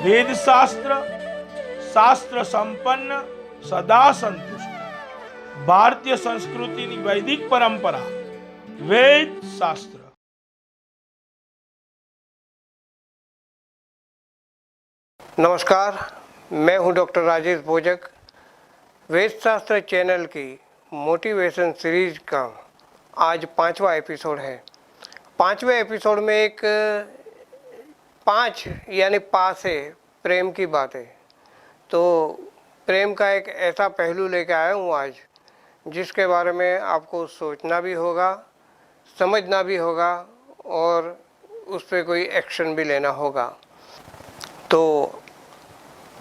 वेद शास्त्र શાસ્ત્ર સંપન્ન સદા સંતુષ્ટ ભારતીય સંસ્કૃતિની વૈદિક પરંપરા વેદ શાસ્ત્ર। नमस्कार, मैं हूं डॉक्टर राजेश भोजक। वेद शास्त्र चैनल की मोटिवेशन सीरीज का आज 5वां एपिसोड है। 5वें एपिसोड में एक 5 यानी पा से प्रेम की बात है। तो प्रेम का एक ऐसा पहलू लेकर आया हूँ आज, जिसके बारे में आपको सोचना भी होगा, समझना भी होगा और उस पर कोई एक्शन भी लेना होगा। तो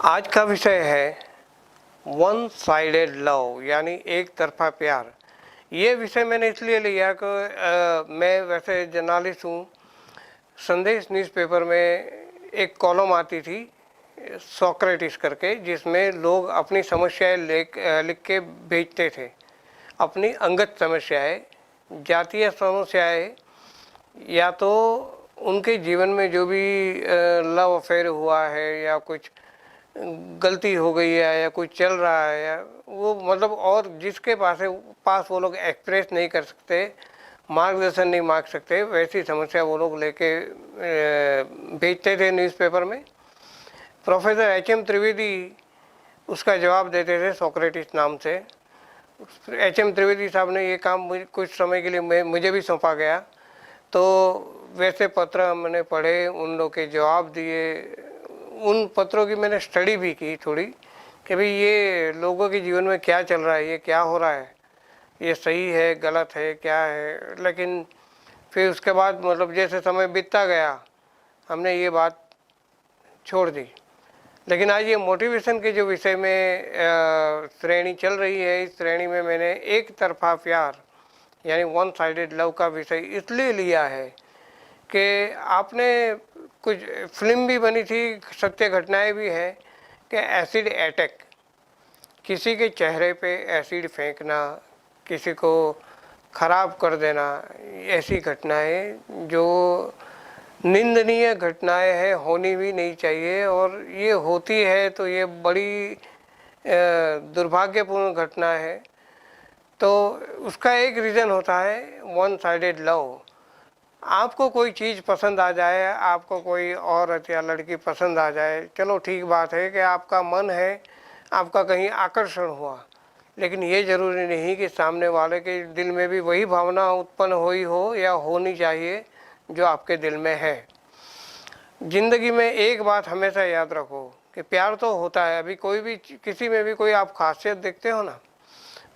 आज का विषय है वन साइडेड लव, यानी एक तरफा प्यार। ये विषय मैंने इसलिए लिया कि मैं वैसे जर्नलिस्ट हूँ। संदेश न्यूज़पेपर में एक कॉलम आती थी सोक्रेटिस करके, जिसमें लोग अपनी समस्याएं लिख के भेजते थे, अपनी अंगत समस्याएं, जातीय समस्याएं, या तो उनके जीवन में जो भी लव अफेयर हुआ है या कुछ गलती हो गई है या कुछ चल रहा है, या वो मतलब और जिसके पास वो लोग एक्सप्रेस नहीं कर सकते, मार्गदर्शन नहीं मांग सकते, वैसी समस्या वो लोग लेके भेजते थे न्यूज़पेपर में। Professor HM. त्रिवेदी उसका जवाब देते थे सोक्रेटिस नाम से। एच.एम. त्रिवेदी साहब ने ये काम कुछ समय के लिए मुझे भी सौंपा गया। तो वैसे पत्र मैंने पढ़े, उन लोग के जवाब दिए, उन पत्रों की मैंने स्टडी भी की थोड़ी कि भाई ये लोगों के जीवन में क्या चल रहा है, ये क्या हो रहा है, ये सही है गलत है क्या है। लेकिन फिर उसके बाद मतलब जैसे समय बीतता गया, हमने ये बात छोड़ दी। लेकिन आज ये मोटिवेशन के जो विषय में श्रेणी चल रही है, इस श्रेणी में मैंने एक तरफा प्यार यानी वन साइडेड लव का विषय इसलिए लिया है कि आपने कुछ फिल्म भी बनी थी, सत्य घटनाएं भी है कि एसिड अटैक, किसी के चेहरे पे एसिड फेंकना, किसी को ख़राब कर देना, ऐसी घटनाएं जो निंदनीय घटनाएं हैं, होनी भी नहीं चाहिए। और ये होती है तो ये बड़ी दुर्भाग्यपूर्ण घटना है। तो उसका एक रीज़न होता है वन साइडेड लव। आपको कोई चीज़ पसंद आ जाए, आपको कोई औरत या लड़की पसंद आ जाए, चलो ठीक बात है कि आपका मन है, आपका कहीं आकर्षण हुआ, लेकिन ये ज़रूरी नहीं कि सामने वाले के दिल में भी वही भावना उत्पन्न हुई हो या होनी चाहिए जो आपके दिल में है। ज़िंदगी में एक बात हमेशा याद रखो कि प्यार तो होता है। अभी कोई भी किसी में भी कोई आप खासियत देखते हो ना,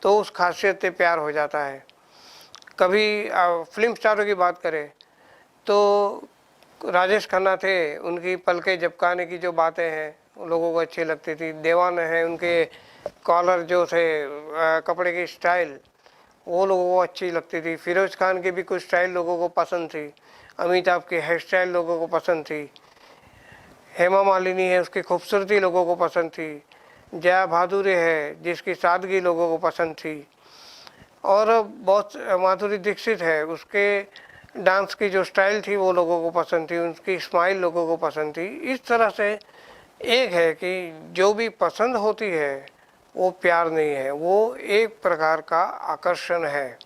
तो उस खासियत से प्यार हो जाता है। कभी फिल्म स्टारों की बात करें तो राजेश खन्ना थे, उनकी पलके झपकाने की जो बातें हैं लोगों को अच्छी लगती थी। देवान है, उनके कॉलर जो थे, कपड़े की स्टाइल, वो लोगों को अच्छी लगती थी। फिरोज़ खान की भी कुछ स्टाइल लोगों को पसंद थी। अमिताभ की हेयर स्टाइल लोगों को पसंद थी। हेमा मालिनी है, उसकी खूबसूरती लोगों को पसंद थी। जया भादुरी है, जिसकी सादगी लोगों को पसंद थी। और बहुत माधुरी दीक्षित है, उसके डांस की जो स्टाइल थी वो लोगों को पसंद थी, उनकी स्माइल लोगों को पसंद थी। इस तरह से एक है कि जो भी पसंद होती है वो प्यार नहीं है, वो एक प्रकार का आकर्षण है।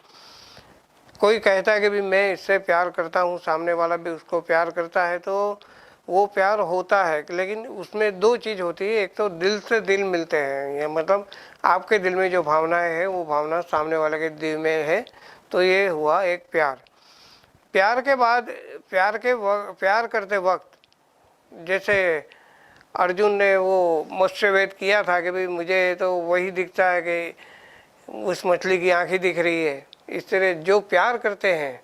कोई कहता है कि भी मैं इससे प्यार करता हूँ, सामने वाला भी उसको प्यार करता है, तो वो प्यार होता है। लेकिन उसमें दो चीज़ होती है, एक तो दिल से दिल मिलते हैं, या मतलब आपके दिल में जो भावनाएं हैं वो भावना सामने वाले के दिल में है, तो ये हुआ एक प्यार। प्यार के बाद प्यार करते वक्त जैसे अर्जुन ने वो मुझसे वेद किया था कि भाई मुझे तो वही दिखता है कि उस मछली की आँख ही दिख रही है। इस तरह जो प्यार करते हैं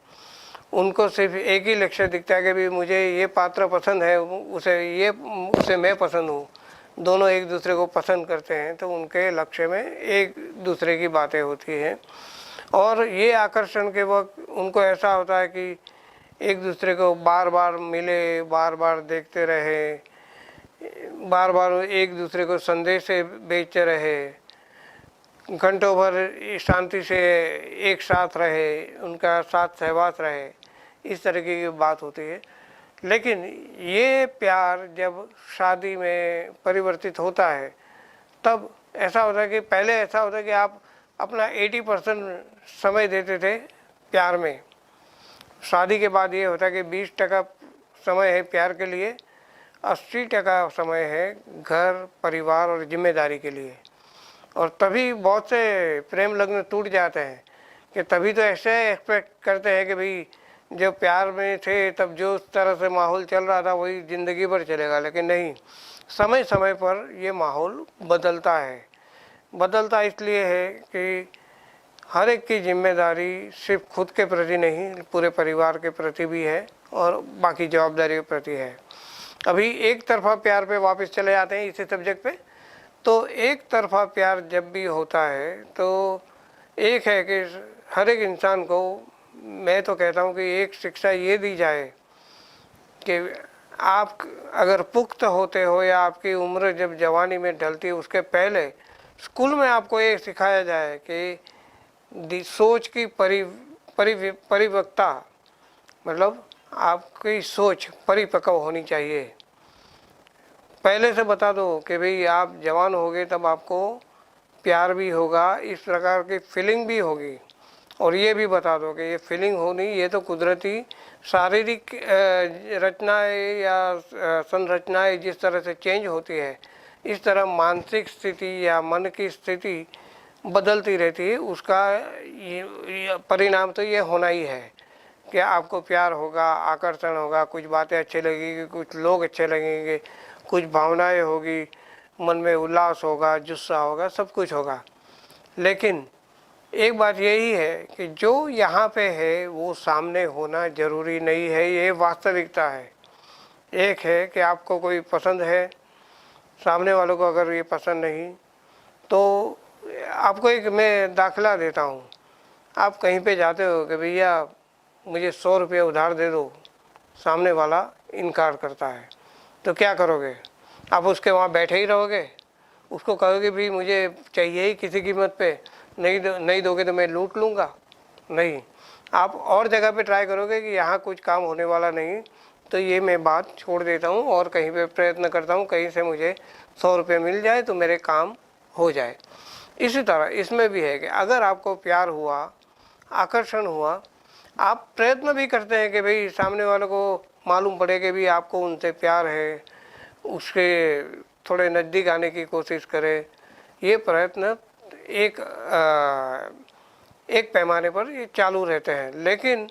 उनको सिर्फ एक ही लक्ष्य दिखता है कि भाई मुझे ये पात्र पसंद है, उसे मैं पसंद हूँ। दोनों एक दूसरे को पसंद करते हैं, तो उनके लक्ष्य में एक दूसरे की बातें होती हैं। और ये आकर्षण के वक्त उनको ऐसा होता है कि एक दूसरे को बार बार मिले, बार बार देखते रहे, बार बार एक दूसरे को संदेश भेजते रहे, घंटों भर शांति से एक साथ रहे, उनका साथ सहवास रहे, इस तरीके की बात होती है। लेकिन ये प्यार जब शादी में परिवर्तित होता है तब ऐसा होता है कि पहले ऐसा होता है कि आप अपना 80% समय देते थे प्यार में। शादी के बाद ये होता है कि 20% समय है प्यार के लिए, 80% समय है घर परिवार और जिम्मेदारी के लिए। और तभी बहुत से प्रेम लग्न टूट जाते हैं कि तभी तो ऐसे एक्सपेक्ट करते हैं कि भाई जब प्यार में थे तब जो उस तरह से माहौल चल रहा था वही ज़िंदगी भर चलेगा, लेकिन नहीं, समय समय पर ये माहौल बदलता है। बदलता इसलिए है कि हर एक की जिम्मेदारी सिर्फ खुद के प्रति नहीं, पूरे परिवार के प्रति भी है और बाकी जवाबदारी के प्रति है। अभी एक तरफा प्यार पे वापस चले जाते हैं इसी सब्जेक्ट पे। तो एक तरफा प्यार जब भी होता है तो एक है कि हर एक इंसान को, मैं तो कहता हूँ कि एक शिक्षा ये दी जाए कि आप अगर पुख्त होते हो या आपकी उम्र जब जवानी में ढलती है उसके पहले स्कूल में आपको ये सिखाया जाए कि सोच की परिपक्वता, मतलब आपकी सोच परिपक्व होनी चाहिए। पहले से बता दो कि भाई आप जवान होगे तब आपको प्यार भी होगा, इस प्रकार की फीलिंग भी होगी। और ये भी बता दो कि ये फीलिंग होनी ये तो कुदरती शारीरिक रचनाएं या संरचनाएं जिस तरह से चेंज होती है, इस तरह मानसिक स्थिति या मन की स्थिति बदलती रहती है। उसका ये परिणाम तो ये होना ही है कि आपको प्यार होगा, आकर्षण होगा, कुछ बातें अच्छी लगेंगी, कुछ लोग अच्छे लगेंगे, कुछ भावनाएं होगी, मन में उल्लास होगा, जुस्सा होगा, सब कुछ होगा। लेकिन एक बात यही है कि जो यहाँ पे है वो सामने होना ज़रूरी नहीं है, ये वास्तविकता है। एक है कि आपको कोई पसंद है, सामने वालों को अगर ये पसंद नहीं तो आपको एक मैं दाखिला देता हूँ। आप कहीं पे जाते हो कि भैया मुझे 100 रुपये उधार दे दो, सामने वाला इनकार करता है, तो क्या करोगे? आप उसके वहाँ बैठे ही रहोगे? उसको कहोगे भाई मुझे चाहिए ही किसी कीमत पे, नहीं दोगे तो मैं लूट लूँगा? नहीं, आप और जगह पे ट्राई करोगे कि यहाँ कुछ काम होने वाला नहीं, तो ये मैं बात छोड़ देता हूँ और कहीं पे प्रयत्न करता हूँ कहीं से मुझे 100 रुपये मिल जाए तो मेरे काम हो जाए। इसी तरह इसमें भी है कि अगर आपको प्यार हुआ, आकर्षण हुआ, आप प्रयत्न भी करते हैं कि भाई सामने वालों को मालूम पड़े कि भी आपको उनसे प्यार है, उसके थोड़े नज़दीक आने की कोशिश करें। ये प्रयत्न एक पैमाने पर ये चालू रहते हैं, लेकिन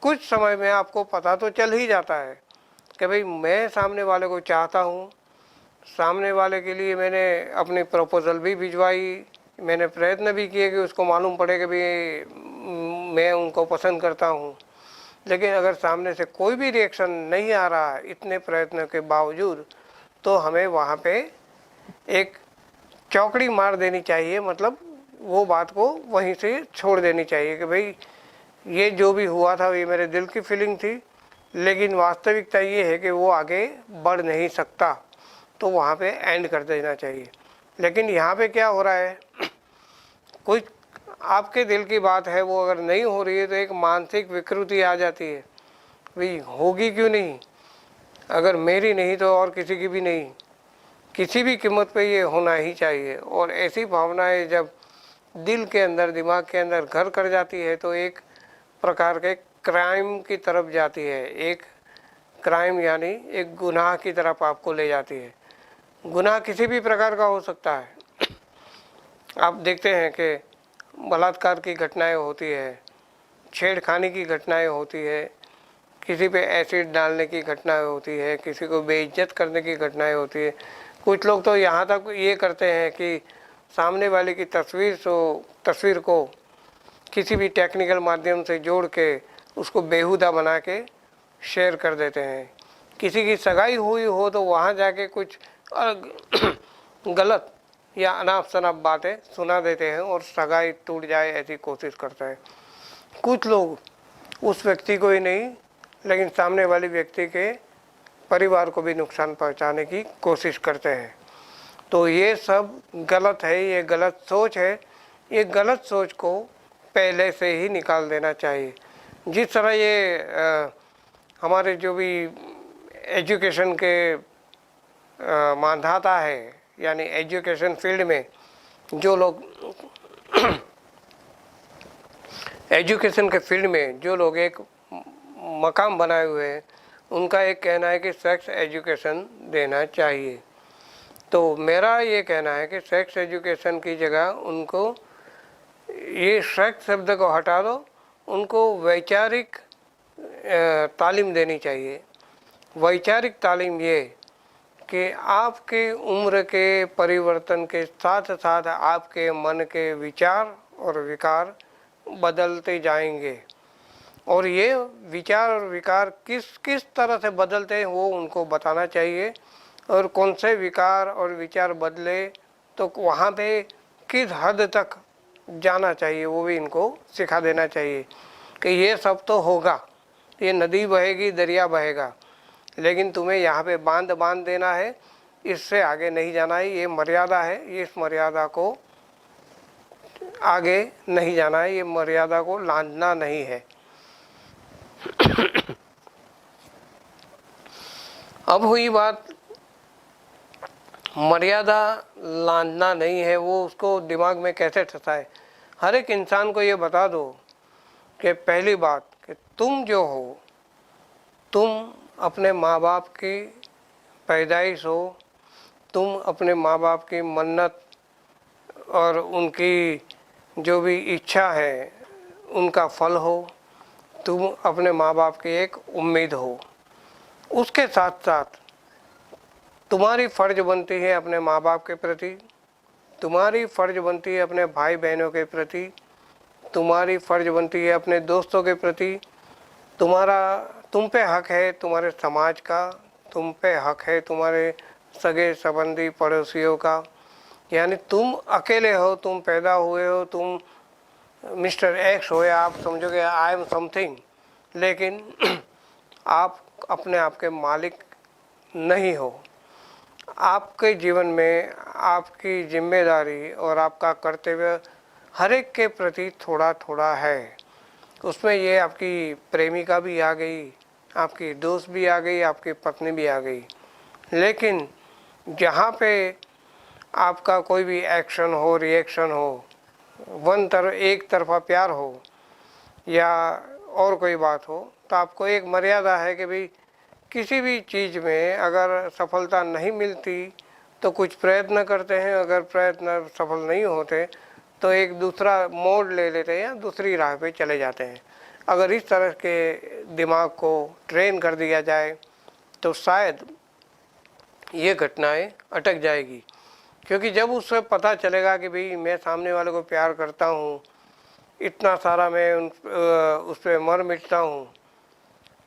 कुछ समय में आपको पता तो चल ही जाता है कि भाई मैं सामने वाले को चाहता हूँ, सामने वाले के लिए मैंने अपनी प्रपोज़ल भी भिजवाई, मैंने प्रयत्न भी किए कि उसको मालूम पड़े कि भाई मैं उनको पसंद करता हूँ, लेकिन अगर सामने से कोई भी रिएक्शन नहीं आ रहा है इतने प्रयत्नों के बावजूद, तो हमें वहाँ पे एक चौकड़ी मार देनी चाहिए। मतलब वो बात को वहीं से छोड़ देनी चाहिए कि भाई ये जो भी हुआ था ये मेरे दिल की फीलिंग थी, लेकिन वास्तविकता ये है कि वो आगे बढ़ नहीं सकता, तो वहाँ पे एंड कर देना चाहिए। लेकिन यहाँ पे क्या हो रहा है, कोई आपके दिल की बात है वो अगर नहीं हो रही है तो एक मानसिक विकृति आ जाती है, भाई होगी क्यों नहीं, अगर मेरी नहीं तो और किसी की भी नहीं, किसी भी कीमत पे ये होना ही चाहिए। और ऐसी भावनाएं जब दिल के अंदर, दिमाग के अंदर घर कर जाती है तो एक प्रकार के क्राइम की तरफ जाती है। एक क्राइम यानी एक गुनाह की तरफ आपको ले जाती है। गुनाह किसी भी प्रकार का हो सकता है। आप देखते हैं कि बलात्कार की घटनाएं होती है, छेड़खानी की घटनाएं होती है, किसी पे एसिड डालने की घटनाएं होती है, किसी को बेइज्जत करने की घटनाएं होती है। कुछ लोग तो यहाँ तक ये करते हैं कि सामने वाले की तस्वीर को किसी भी टेक्निकल माध्यम से जोड़ के उसको बेहुदा बना के शेयर कर देते हैं। किसी की सगाई हुई हो तो वहाँ जाके कुछ गलत या अनाप शनाप बातें सुना देते हैं और सगाई टूट जाए ऐसी कोशिश करते हैं। कुछ लोग उस व्यक्ति को ही नहीं लेकिन सामने वाले व्यक्ति के परिवार को भी नुकसान पहुंचाने की कोशिश करते हैं। तो ये सब गलत है, ये गलत सोच है। ये गलत सोच को पहले से ही निकाल देना चाहिए। जिस तरह ये हमारे जो भी एजुकेशन के मानधाता है, यानी एजुकेशन फील्ड में जो लोग एजुकेशन के फील्ड में जो लोग एक मकाम बनाए हुए हैं, उनका एक कहना है कि सेक्स एजुकेशन देना चाहिए। तो मेरा ये कहना है कि सेक्स एजुकेशन की जगह उनको ये सेक्स शब्द को हटा दो, उनको वैचारिक तालीम देनी चाहिए। वैचारिक तालीम ये कि आपके उम्र के परिवर्तन के साथ साथ आपके मन के विचार और विकार बदलते जाएंगे, और ये विचार और विकार किस किस तरह से बदलते हैं वो उनको बताना चाहिए, और कौन से विकार और विचार बदले तो वहाँ पे किस हद तक जाना चाहिए वो भी इनको सिखा देना चाहिए कि ये सब तो होगा, ये नदी बहेगी, दरिया बहेगा, लेकिन तुम्हें यहाँ पे बांध देना है, इससे आगे नहीं जाना है, ये मर्यादा है, इस मर्यादा को आगे नहीं जाना है, ये मर्यादा को लांघना नहीं है। अब हुई बात मर्यादा लांघना नहीं है, वो उसको दिमाग में कैसे ठसाए। हर एक इंसान को ये बता दो कि पहली बात कि तुम जो हो, तुम अपने माँ बाप की पैदाइश हो, तुम अपने माँ बाप की मन्नत और उनकी जो भी इच्छा है उनका फल हो, तुम अपने माँ बाप की एक उम्मीद हो। उसके साथ साथ तुम्हारी फ़र्ज बनती है अपने माँ बाप के प्रति, तुम्हारी फ़र्ज बनती है अपने भाई बहनों के प्रति, तुम्हारी फ़र्ज बनती है अपने दोस्तों के प्रति, तुम पे हक है तुम्हारे समाज का, तुम पे हक है तुम्हारे सगे संबंधी पड़ोसियों का। यानी तुम अकेले हो, तुम पैदा हुए हो, तुम मिस्टर एक्स हो, या आप समझोगे आई एम समथिंग, लेकिन आप अपने आप के मालिक नहीं हो। आपके जीवन में आपकी जिम्मेदारी और आपका कर्तव्य हर एक के प्रति थोड़ा थोड़ा है। उसमें ये आपकी प्रेमिका भी आ गई, आपकी दोस्त भी आ गई, आपकी पत्नी भी आ गई, लेकिन जहाँ पे आपका कोई भी एक्शन हो, रिएक्शन हो, एक तरफा प्यार हो या और कोई बात हो, तो आपको एक मर्यादा है कि भाई किसी भी चीज़ में अगर सफलता नहीं मिलती तो कुछ प्रयत्न करते हैं, अगर प्रयत्न सफल नहीं होते तो एक दूसरा मोड़ ले लेते हैं या दूसरी राह पे चले जाते हैं। अगर इस तरह के दिमाग को ट्रेन कर दिया जाए तो शायद ये घटनाएं अटक जाएगी, क्योंकि जब उससे पता चलेगा कि भाई मैं सामने वाले को प्यार करता हूँ, इतना सारा मैं उस पर मर मिटता हूँ,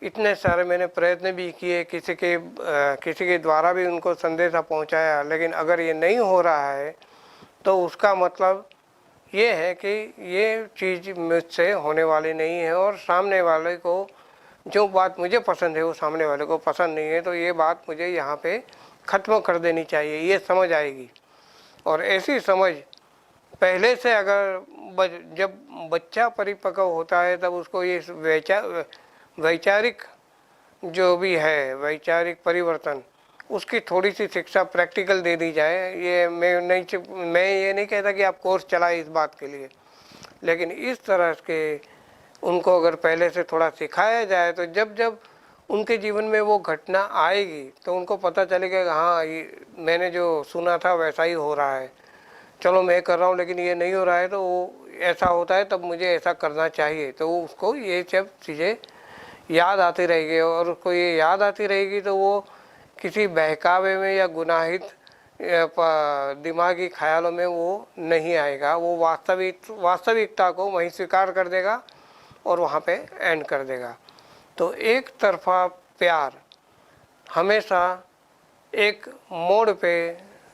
इतने सारे मैंने प्रयत्न भी किए, किसी के द्वारा भी उनको संदेशा पहुँचाया, लेकिन अगर ये नहीं हो रहा है तो उसका मतलब ये है कि ये चीज़ मुझसे होने वाली नहीं है, और सामने वाले को जो बात मुझे पसंद है वो सामने वाले को पसंद नहीं है, तो ये बात मुझे यहाँ पे ख़त्म कर देनी चाहिए, ये समझ आएगी। और ऐसी समझ पहले से अगर जब बच्चा परिपक्व होता है तब उसको ये वैचारिक जो भी है, वैचारिक परिवर्तन, उसकी थोड़ी सी शिक्षा प्रैक्टिकल दे दी जाए। ये मैं ये नहीं कहता कि आप कोर्स चलाए इस बात के लिए, लेकिन इस तरह के उनको अगर पहले से थोड़ा सिखाया जाए तो जब जब उनके जीवन में वो घटना आएगी तो उनको पता चलेगा कि हाँ ये मैंने जो सुना था वैसा ही हो रहा है, चलो मैं कर रहा हूँ लेकिन ये नहीं हो रहा है, तो वो ऐसा होता है तब मुझे ऐसा करना चाहिए। तो उसको ये सब चीज़ें याद आती रहेगी, और उसको ये याद आती रहेगी तो वो किसी बहकावे में या गुनाहित दिमागी ख्यालों में वो नहीं आएगा, वो वास्तविकता को वहीं स्वीकार कर देगा और वहाँ पे एंड कर देगा। तो एक तरफा प्यार हमेशा एक मोड़ पे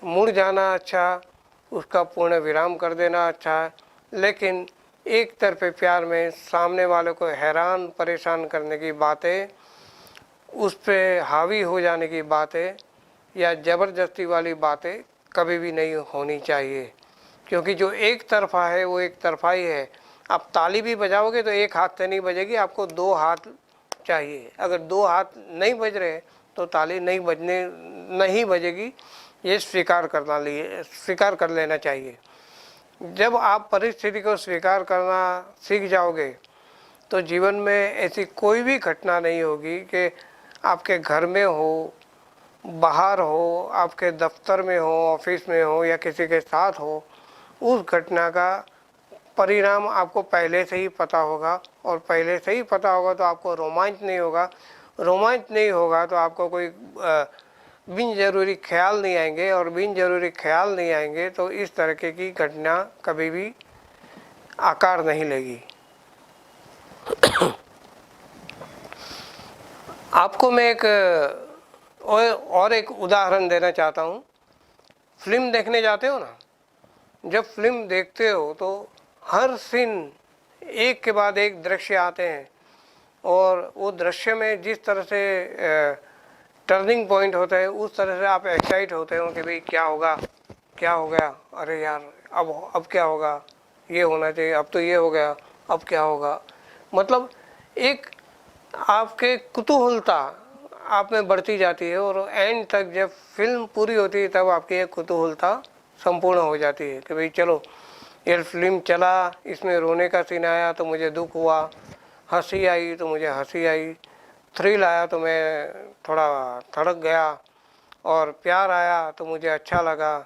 मुड़ जाना अच्छा, उसका पूर्ण विराम कर देना अच्छा, लेकिन एक तरफे प्यार में सामने वाले को हैरान परेशान करने की बातें, उस पर हावी हो जाने की बातें या ज़बरदस्ती वाली बातें कभी भी नहीं होनी चाहिए, क्योंकि जो एक तरफा है वो एक तरफा ही है। आप ताली भी बजाओगे तो एक हाथ से नहीं बजेगी, आपको दो हाथ चाहिए। अगर दो हाथ नहीं बज रहे तो ताली नहीं बजेगी, ये स्वीकार कर लेना चाहिए। जब आप परिस्थिति को स्वीकार करना सीख जाओगे तो जीवन में ऐसी कोई भी घटना नहीं होगी कि आपके घर में हो, बाहर हो, आपके दफ्तर में हो, ऑफिस में हो या किसी के साथ हो, उस घटना का परिणाम आपको पहले से ही पता होगा। और पहले से ही पता होगा तो आपको रोमांच नहीं होगा तो आपको कोई बिन जरूरी ख्याल नहीं आएंगे, और बिन जरूरी ख्याल नहीं आएंगे तो इस तरीके की घटना कभी भी आकार नहीं लेगी। आपको मैं एक उदाहरण देना चाहता हूँ। फिल्म देखने जाते हो ना, जब फिल्म देखते हो तो हर सीन एक के बाद एक दृश्य आते हैं, और वो दृश्य में जिस तरह से टर्निंग पॉइंट होता है उस तरह से आप एक्साइट होते हो कि भाई क्या होगा, क्या हो गया, अरे यार अब क्या होगा, ये होना चाहिए, अब तो ये हो गया, अब क्या होगा। मतलब एक आपके कुतूहलता आप में बढ़ती जाती है, और एंड तक जब फिल्म पूरी होती है तब आपकी एक कुतूहलता संपूर्ण हो जाती है कि भाई चलो ये फिल्म चला, इसमें रोने का सीन आया तो मुझे दुख हुआ, हंसी आई तो मुझे हंसी आई, थ्रिल आया तो मैं थोड़ा धड़क गया, और प्यार आया तो मुझे अच्छा लगा,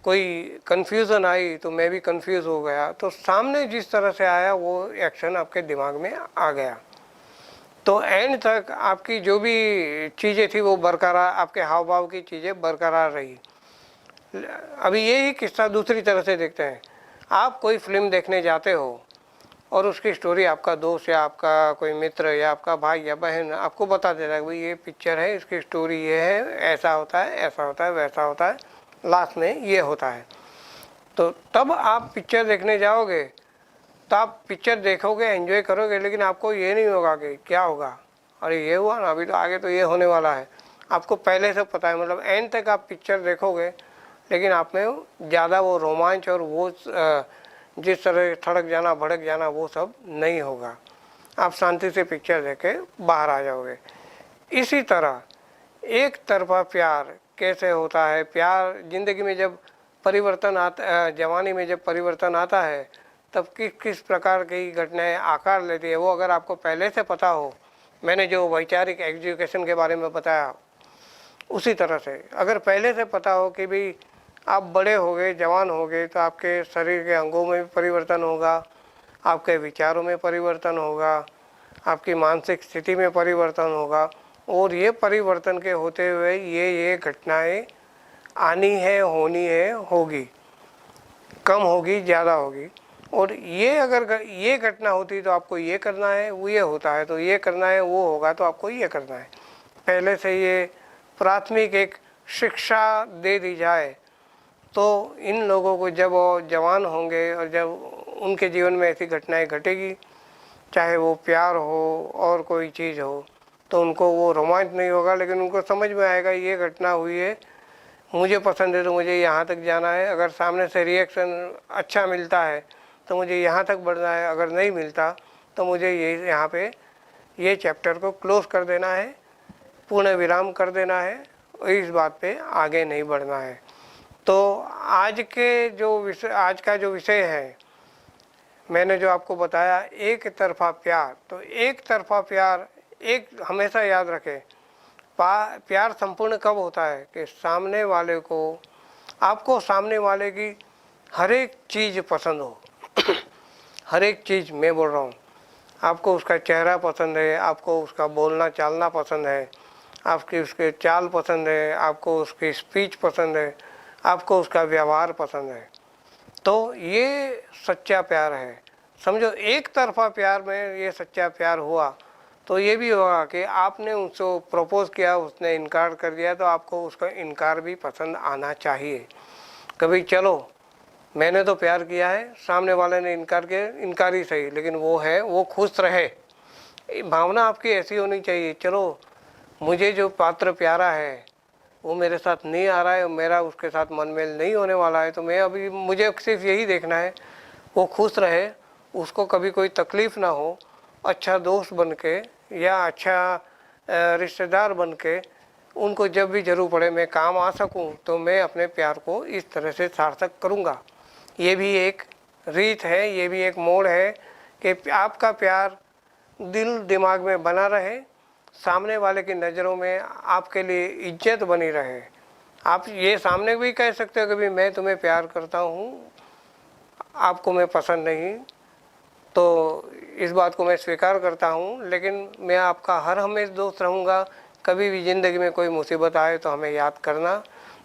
कोई कन्फ्यूज़न आई तो मैं भी कंफ्यूज हो गया। तो सामने जिस तरह से आया वो एक्शन आपके दिमाग में आ गया, तो एंड तक आपकी जो भी चीज़ें थी वो बरकरार, आपके हाव भाव की चीज़ें बरकरार रही। अभी यही किस्सा दूसरी तरह से देखते हैं। आप कोई फिल्म देखने जाते हो और उसकी स्टोरी आपका दोस्त या आपका कोई मित्र या आपका भाई या बहन आपको बता दे रहा है, भाई ये पिक्चर है, इसकी स्टोरी ये है, ऐसा होता है, ऐसा होता है, वैसा होता है, लास्ट में ये होता है। तो तब आप पिक्चर देखने जाओगे तो आप पिक्चर देखोगे, एंजॉय करोगे, लेकिन आपको ये नहीं होगा कि क्या होगा, अरे ये हुआ ना, अभी तो आगे तो ये होने वाला है। आपको पहले से पता है, मतलब एंड तक आप पिक्चर देखोगे, लेकिन आप में ज़्यादा वो रोमांच और वो जिस तरह थड़क जाना, भड़क जाना, वो सब नहीं होगा। आप शांति से पिक्चर देख के बाहर आ जाओगे। इसी तरह एक तरफा प्यार कैसे होता है, प्यार ज़िंदगी में जब परिवर्तन आता, जवानी में जब परिवर्तन आता है तब किस किस प्रकार की घटनाएं आकार लेती है, वो अगर आपको पहले से पता हो, मैंने जो वैचारिक एजुकेशन के बारे में बताया उसी तरह से अगर पहले से पता हो कि भाई आप बड़े हो गए, जवान हो गए, तो आपके शरीर के अंगों में भी परिवर्तन होगा, आपके विचारों में परिवर्तन होगा, आपकी मानसिक स्थिति में परिवर्तन होगा, और ये परिवर्तन के होते हुए ये घटनाएं आनी है, होनी है, होगी, कम होगी, ज़्यादा होगी। और ये अगर ये घटना होती तो आपको ये करना है, वो ये होता है तो ये करना है, वो होगा तो आपको ये करना है। पहले से ये प्राथमिक एक शिक्षा दे दी जाए तो इन लोगों को जब वो जवान होंगे और जब उनके जीवन में ऐसी घटनाएं घटेगी, चाहे वो प्यार हो और कोई चीज़ हो, तो उनको वो रोमांच नहीं होगा, लेकिन उनको समझ में आएगा ये घटना हुई है, मुझे पसंद है तो मुझे यहाँ तक जाना है, अगर सामने से रिएक्शन अच्छा मिलता है तो मुझे यहाँ तक बढ़ना है, अगर नहीं मिलता तो मुझे ये यहाँ पे ये चैप्टर को क्लोज कर देना है, पूर्ण विराम कर देना है, इस बात पे आगे नहीं बढ़ना है। तो आज का जो विषय है, मैंने जो आपको बताया एक तरफा प्यार, तो एक तरफा प्यार एक हमेशा याद रखें, प्यार संपूर्ण कब होता है कि सामने वाले को, आपको सामने वाले की हर एक चीज़ पसंद हो। हर एक चीज़ मैं बोल रहा हूँ, आपको उसका चेहरा पसंद है, आपको उसका बोलना चालना पसंद है, आपकी उसके चाल पसंद है, आपको उसकी स्पीच पसंद है, आपको उसका व्यवहार पसंद है, तो ये सच्चा प्यार है। समझो एक तरफा प्यार में ये सच्चा प्यार हुआ तो ये भी होगा कि आपने उसको प्रपोज किया, उसने इनकार कर दिया, तो आपको उसका इनकार भी पसंद आना चाहिए। कभी चलो मैंने तो प्यार किया है, सामने वाले ने इनकार किया, इनकार ही सही, लेकिन वो खुश रहे, भावना आपकी ऐसी होनी चाहिए। चलो मुझे जो पात्र प्यारा है वो मेरे साथ नहीं आ रहा है, मेरा उसके साथ मनमेल नहीं होने वाला है, तो मुझे सिर्फ यही देखना है वो खुश रहे, उसको कभी कोई तकलीफ़ ना हो, अच्छा दोस्त बन के या अच्छा रिश्तेदार बन के उनको जब भी ज़रूर पड़े मैं काम आ सकूं, तो मैं अपने प्यार को इस तरह से सार्थक करूंगा। ये भी एक रीत है, ये भी एक मोड़ है कि आपका प्यार दिल दिमाग में बना रहे, सामने वाले की नज़रों में आपके लिए इज्जत बनी रहे। आप ये सामने भी कह सकते हो कि भाई मैं तुम्हें प्यार करता हूँ, आपको मैं पसंद नहीं, तो इस बात को मैं स्वीकार करता हूँ, लेकिन मैं आपका हर हमेश दोस्त रहूँगा। कभी भी ज़िंदगी में कोई मुसीबत आए तो हमें याद करना।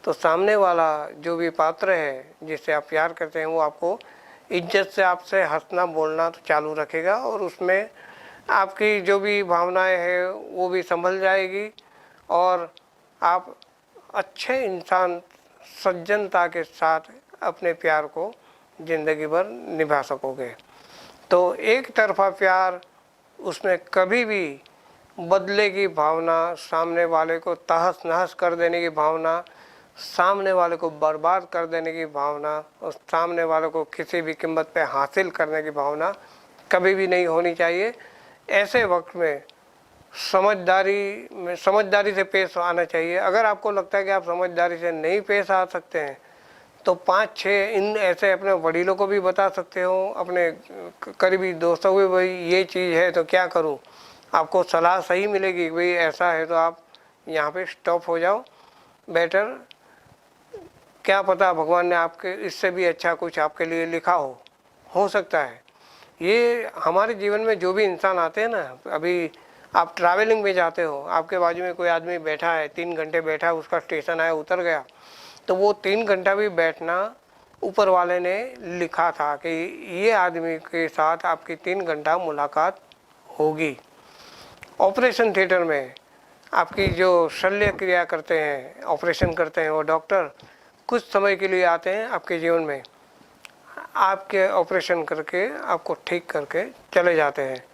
तो सामने वाला जो भी पात्र है जिससे आप प्यार करते हैं, वो आपको इज्जत से आपसे हंसना बोलना तो चालू रखेगा, और उसमें आपकी जो भी भावनाएं हैं वो भी संभल जाएगी, और आप अच्छे इंसान सज्जनता के साथ अपने प्यार को ज़िंदगी भर निभा सकोगे। तो एक तरफा प्यार, उसमें कभी भी बदले की भावना, सामने वाले को तहस नहस कर देने की भावना, सामने वाले को बर्बाद कर देने की भावना, और सामने वाले को किसी भी कीमत पे हासिल करने की भावना कभी भी नहीं होनी चाहिए। ऐसे वक्त में समझदारी से पेश आना चाहिए। अगर आपको लगता है कि आप समझदारी से नहीं पेश आ सकते हैं, तो 5-6 इन ऐसे अपने वडीलों को भी बता सकते हो, अपने करीबी दोस्तों को भी, भाई ये चीज़ है तो क्या करूं, आपको सलाह सही मिलेगी। भाई ऐसा है तो आप यहाँ पे स्टॉप हो जाओ, बेटर, क्या पता भगवान ने आपके इससे भी अच्छा कुछ आपके लिए लिखा हो सकता है। ये हमारे जीवन में जो भी इंसान आते हैं ना, अभी आप ट्रैवलिंग में जाते हो, आपके बाजू में कोई आदमी बैठा है, 3 घंटे बैठा है, उसका स्टेशन आया उतर गया, तो वो 3 घंटा भी बैठना ऊपर वाले ने लिखा था कि ये आदमी के साथ आपकी 3 घंटा मुलाकात होगी। ऑपरेशन थिएटर में आपकी जो शल्य क्रिया करते हैं, ऑपरेशन करते हैं, वो डॉक्टर कुछ समय के लिए आते हैं आपके जीवन में, आपके ऑपरेशन करके आपको ठीक करके चले जाते हैं।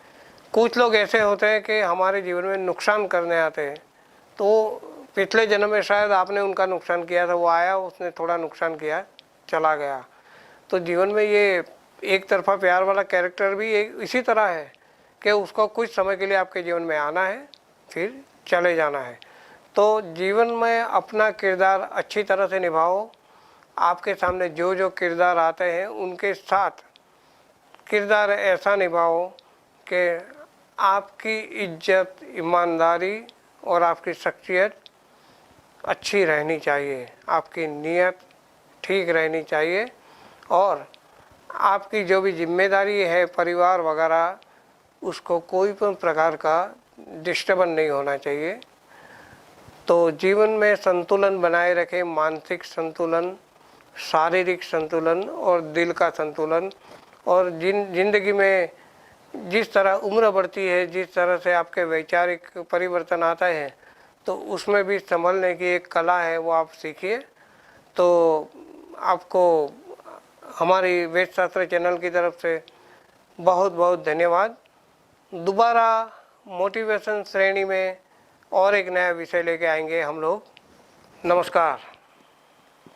कुछ लोग ऐसे होते हैं कि हमारे जीवन में नुकसान करने आते हैं, तो पिछले जन्म में शायद आपने उनका नुकसान किया था, वो आया, उसने थोड़ा नुकसान किया, चला गया। तो जीवन में ये एक तरफा प्यार वाला कैरेक्टर भी इसी तरह है कि उसको कुछ समय के लिए आपके जीवन में आना है, फिर चले जाना है। तो जीवन में अपना किरदार अच्छी तरह से निभाओ। आपके सामने जो जो किरदार आते हैं उनके साथ किरदार ऐसा निभाओ कि आपकी इज्जत, ईमानदारी और आपकी शख्सियत अच्छी रहनी चाहिए, आपकी नीयत ठीक रहनी चाहिए, और आपकी जो भी जिम्मेदारी है परिवार वगैरह, उसको कोई भी प्रकार का डिस्टर्बेंस नहीं होना चाहिए। तो जीवन में संतुलन बनाए रखें, मानसिक संतुलन, शारीरिक संतुलन और दिल का संतुलन। और जिंदगी में जिस तरह उम्र बढ़ती है, जिस तरह से आपके वैचारिक परिवर्तन आता है, तो उसमें भी संभलने की एक कला है, वो आप सीखिए। तो आपको हमारी वेद शास्त्र चैनल की तरफ से बहुत बहुत धन्यवाद। दोबारा मोटिवेशन श्रेणी में और एक नया विषय लेके आएंगे हम लोग। नमस्कार।